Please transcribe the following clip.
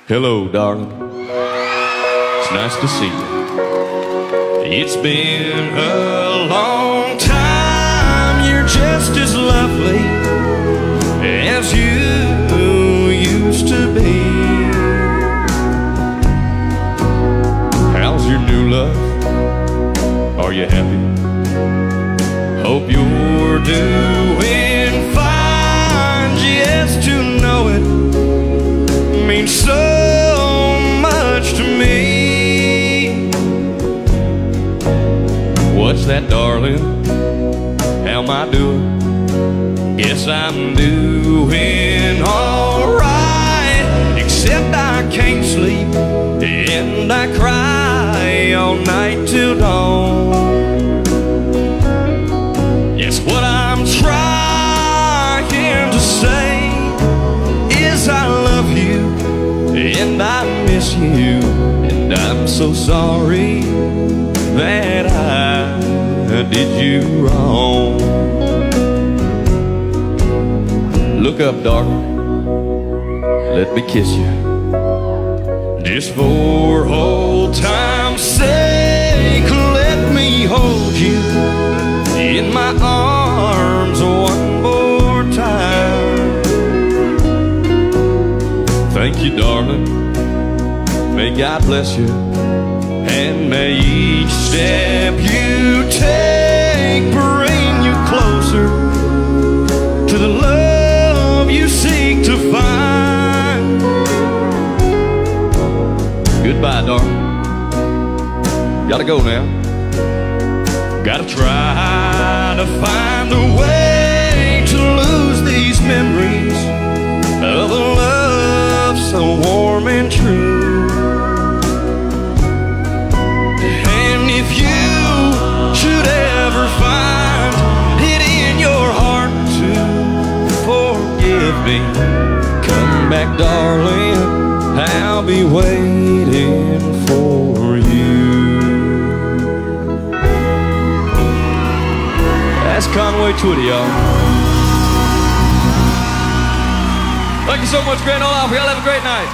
Hello, darling. It's nice to see you. It's been a long time. You're just as lovely as you used to be. How's your new love? Are you happy? Hope you're doing fine. Just to know it means so much to me. What's that, darling? How am I doing? Guess I'm doing alright, except I can't sleep and I cry all night till dawn. Yes, what I'm trying to say is I love you and I miss you, and I'm so sorry that I did you wrong. Look up, darling, let me kiss you, just for old time's sake. Let me hold you in my arms one more time. Thank you, darling, may God bless you, and may each step you take bring you closer to the love you seek to find. Goodbye, darling. Gotta go now. Gotta try to find a way to lose these memories of a love so warm and true. And if you should ever find it in your heart to forgive me, come back, darling, I'll be waiting for you. That's Conway Twitty, y'all. Thank you so much, Grand Ole Opry. Y'all have a great night.